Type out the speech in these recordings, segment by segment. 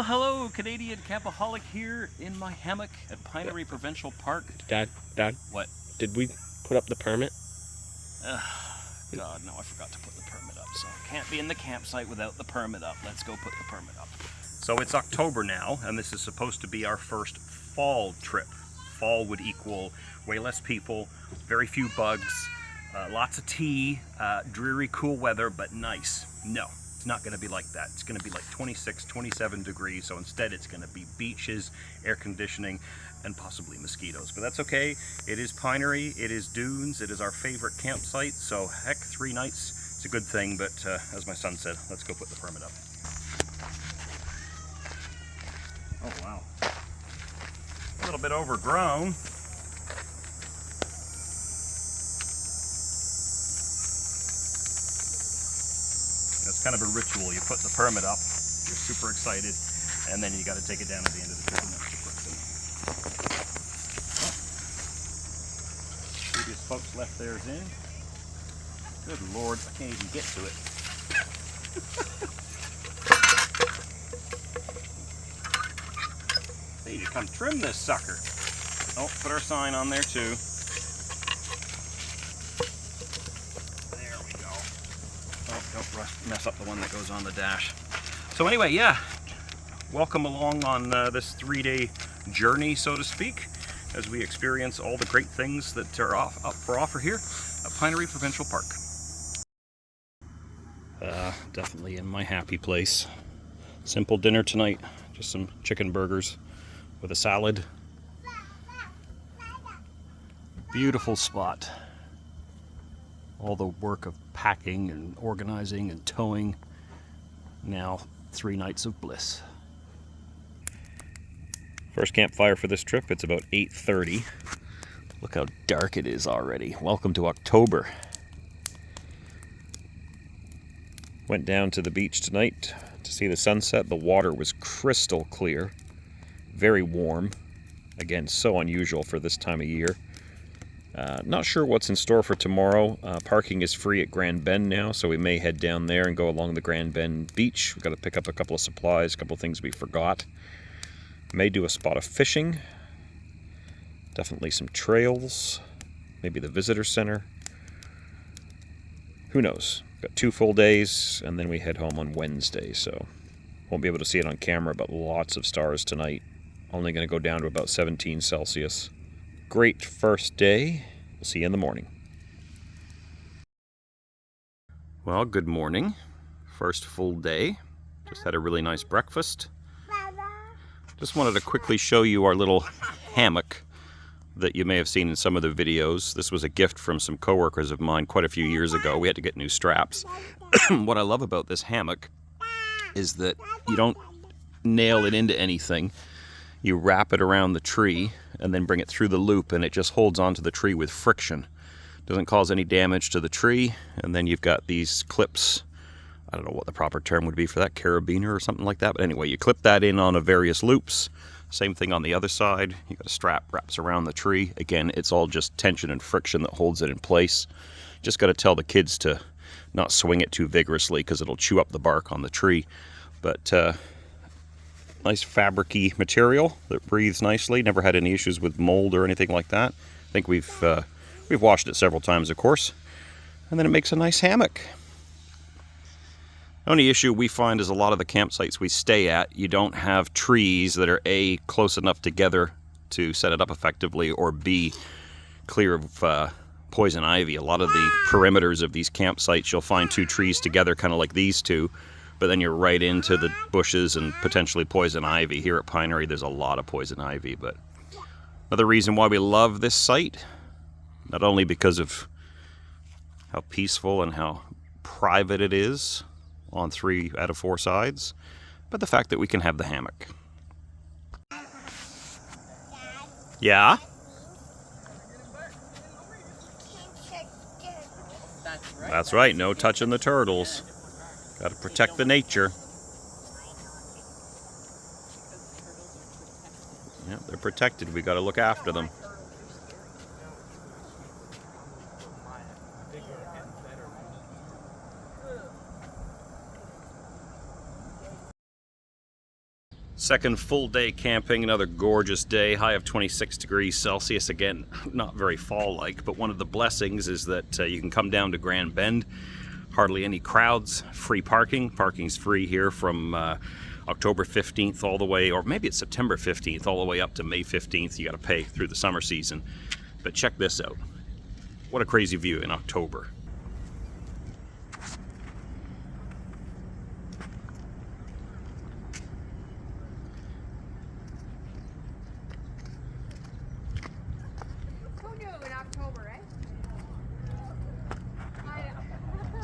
Well, hello, Canadian campaholic here in my hammock at Pinery Provincial Park. Dad, What? did we put up the permit? God, no, I forgot to put the permit up, so can't be in the campsite without the permit up. Let's go put the permit up. So it's October now, and this is supposed to be our first fall trip. Fall would equal way less people, very few bugs, lots of tea, dreary, cool weather, but nice. No, it's not going to be like that. It's going to be like 26, 27 degrees, so instead it's going to be beaches, air conditioning, and possibly mosquitoes. But that's okay. It is Pinery, it is dunes, it is our favorite campsite, so heck, 3 nights, it's a good thing, but as my son said, let's go put the permit up. Oh wow. A little bit overgrown. It's kind of a ritual. You put the permit up, you're super excited, and then you got to take it down at the end of the trip and that's the person. Previous folks left theirs in. Good Lord, I can't even get to it. Need to come trim this sucker. Oh, put our sign on there too. There we go. Oh, don't mess up the one that goes on the dash. So anyway, yeah, welcome along on this 3-day journey, so to speak, as we experience all the great things that are up for offer here at Pinery Provincial Park. Definitely in my happy place. Simple dinner tonight, just some chicken burgers with a salad. Beautiful spot. All the work of packing and organizing and towing. Now 3 nights of bliss. First campfire for this trip. It's about 8:30. Look how dark it is already. Welcome to October. Went down to the beach tonight to see the sunset. The water was crystal clear. Very warm. Again, so unusual for this time of year. Not sure what's in store for tomorrow. Parking is free at Grand Bend now, so we may head down there and go along the Grand Bend beach. We've got to pick up a couple of supplies, a couple of things we forgot. May do a spot of fishing. Definitely some trails. Maybe the visitor center. Who knows? Got 2 full days, and then we head home on Wednesday, so won't be able to see it on camera, but lots of stars tonight. Only going to go down to about 17 Celsius. Great first day. We'll see you in the morning. Well, good morning. First full day. Just had a really nice breakfast. Just wanted to quickly show you our little hammock that you may have seen in some of the videos. This was a gift from some coworkers of mine quite a few years ago. We had to get new straps. What I love about this hammock is that you don't nail it into anything. You wrap it around the tree and then bring it through the loop, and it just holds onto the tree with friction. Doesn't cause any damage to the tree. And then you've got these clips. I don't know what the proper term would be for that, carabiner or something like that. But anyway, you clip that in on various loops. Same thing on the other side. You got a strap wraps around the tree. Again, it's all just tension and friction that holds it in place. Just got to tell the kids to not swing it too vigorously because it'll chew up the bark on the tree. But nice fabric-y material that breathes nicely. Never had any issues with mold or anything like that. I think we've washed it several times, of course. And then it makes a nice hammock. The only issue we find is a lot of the campsites we stay at, you don't have trees that are A, close enough together to set it up effectively, or B, clear of poison ivy. A lot of the perimeters of these campsites, you'll find 2 trees together, kind of like these 2, but then you're right into the bushes and potentially poison ivy. Here at Pinery, there's a lot of poison ivy, but another reason why we love this site, not only because of how peaceful and how private it is on 3 out of 4 sides, but the fact that we can have the hammock. Yeah? That's right, no touching the turtles. Got to protect the nature. Yeah, they're protected. We got to look after them. Second full day camping, another gorgeous day, high of 26 degrees Celsius. Again, not very fall-like, but one of the blessings is that you can come down to Grand Bend. Hardly any crowds, free parking. Parking's free here from October 15th all the way, or maybe it's September 15th all the way up to May 15th. You got to pay through the summer season. But check this out. What a crazy view in October.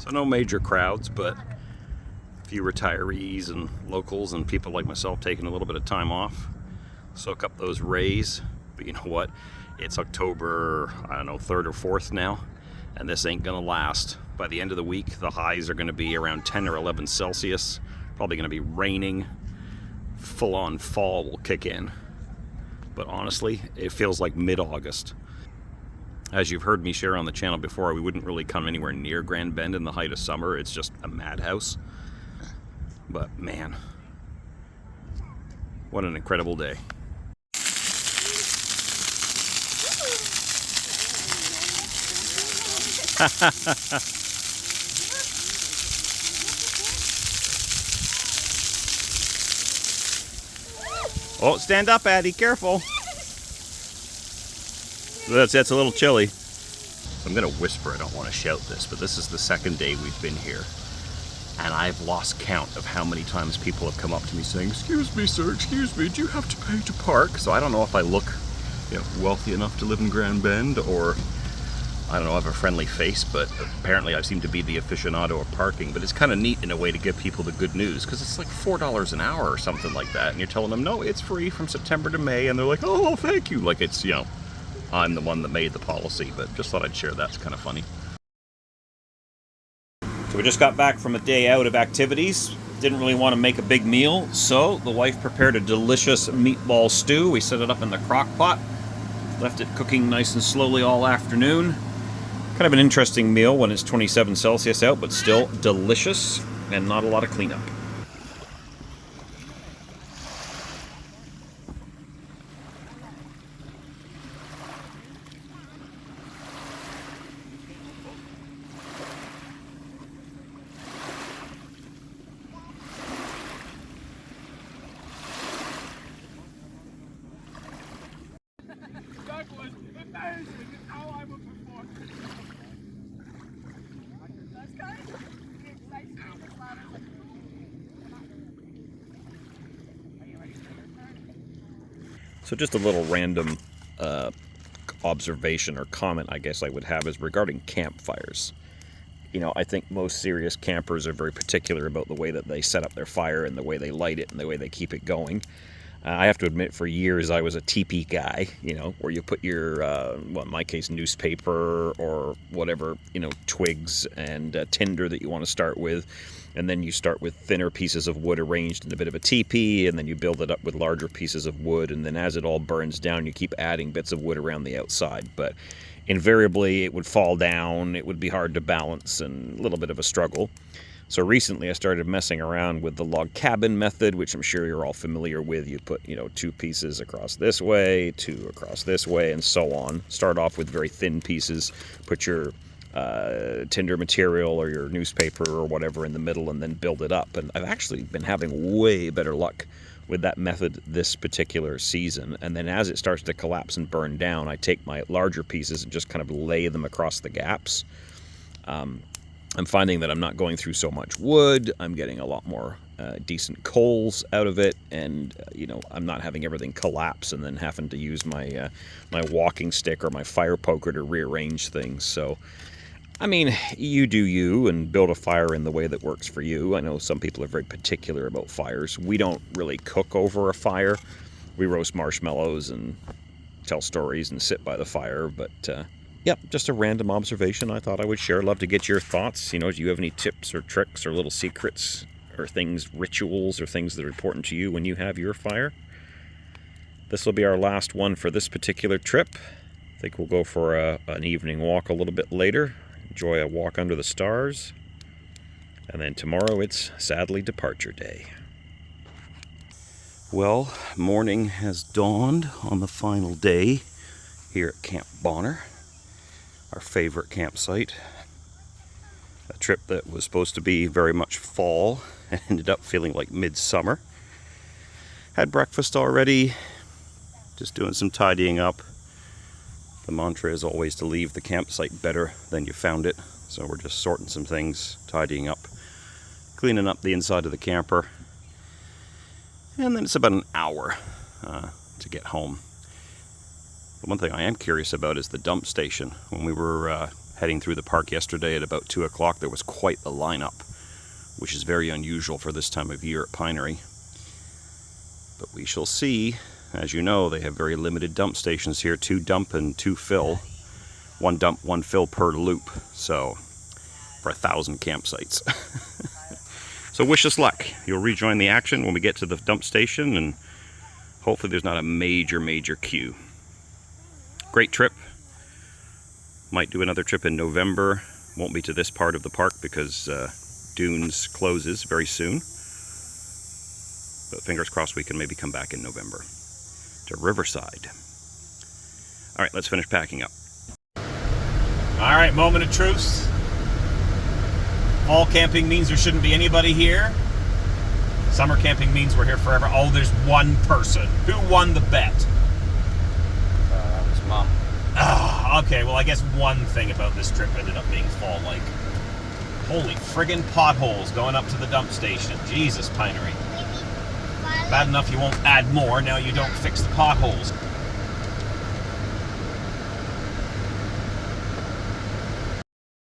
So no major crowds, but a few retirees and locals and people like myself taking a little bit of time off, soak up those rays. But you know what? It's October, I don't know, 3rd or 4th now, and this ain't gonna last. By the end of the week, the highs are gonna be around 10 or 11 Celsius. Probably gonna be raining. Full-on fall will kick in. But honestly, it feels like mid-August. As you've heard me share on the channel before, we wouldn't really come anywhere near Grand Bend in the height of summer. It's just a madhouse. But man, what an incredible day. Oh, stand up, Addie, careful. That's a little chilly. So I'm gonna whisper, I don't want to shout this, but this is the second day we've been here. And I've lost count of how many times people have come up to me saying, "Excuse me, sir, excuse me, do you have to pay to park?" So I don't know if I look, wealthy enough to live in Grand Bend, or I don't know, I have a friendly face, but apparently I seem to be the aficionado of parking. But it's kind of neat in a way to give people the good news, because it's like $4 an hour or something like that, and you're telling them, no, it's free from September to May, and they're like, oh, thank you. Like it's, I'm the one that made the policy, but just thought I'd share that. It's kind of funny. So we just got back from a day out of activities. Didn't really want to make a big meal, so the wife prepared a delicious meatball stew. We set it up in the crock pot, left it cooking nice and slowly all afternoon. Kind of an interesting meal when it's 27 Celsius out, but still delicious and not a lot of cleanup. That was amazing! How I would perform. That's kind of So just a little random observation or comment I guess I would have is regarding campfires. I think most serious campers are very particular about the way that they set up their fire and the way they light it and the way they keep it going. I have to admit, for years I was a teepee guy, where you put your, well, in my case, newspaper or whatever, twigs and tinder that you want to start with. And then you start with thinner pieces of wood arranged in a bit of a teepee, and then you build it up with larger pieces of wood. And then as it all burns down, you keep adding bits of wood around the outside. But invariably, it would fall down, it would be hard to balance, and a little bit of a struggle. So recently I started messing around with the log cabin method, which I'm sure you're all familiar with. You put, 2 pieces across this way, 2 across this way, and so on. Start off with very thin pieces, put your tinder material or your newspaper or whatever in the middle, and then build it up. And I've actually been having way better luck with that method this particular season. And then as it starts to collapse and burn down, I take my larger pieces and just kind of lay them across the gaps. I'm finding that I'm not going through so much wood. I'm getting a lot more decent coals out of it, and I'm not having everything collapse and then having to use my my walking stick or my fire poker to rearrange things. So, I mean, you do you and build a fire in the way that works for you. I know some people are very particular about fires. We don't really cook over a fire. We roast marshmallows and tell stories and sit by the fire, but yep, just a random observation I thought I would share. Love to get your thoughts. Do you have any tips or tricks or little secrets or things, rituals or things that are important to you when you have your fire? This will be our last one for this particular trip. I think we'll go for an evening walk a little bit later. Enjoy a walk under the stars. And then tomorrow it's sadly departure day. Well, morning has dawned on the final day here at Camp Bonner, our favorite campsite. A trip that was supposed to be very much fall and ended up feeling like midsummer. Had breakfast already, just doing some tidying up. The mantra is always to leave the campsite better than you found it, so we're just sorting some things, tidying up, cleaning up the inside of the camper. And then it's about an hour to get home. The one thing I am curious about is the dump station. When we were heading through the park yesterday at about 2 o'clock, there was quite the lineup, which is very unusual for this time of year at Pinery. But we shall see. As you know, they have very limited dump stations here, 2 dump and 2 fill. 1 dump, 1 fill per loop, so for 1,000 campsites. So wish us luck. You'll rejoin the action when we get to the dump station, and hopefully there's not a major queue. Great trip. Might do another trip in November. Won't be to this part of the park because Dunes closes very soon. But fingers crossed we can maybe come back in November to Riverside. All right, let's finish packing up. All right, moment of truce. Fall camping means there shouldn't be anybody here. Summer camping means we're here forever. Oh, there's one person. Who won the bet? That was Mom. Ah, okay, well, I guess one thing about this trip ended up being fall-like. Holy friggin' potholes going up to the dump station. Jesus, Pinery. Bad enough you won't add more, now you don't fix the potholes.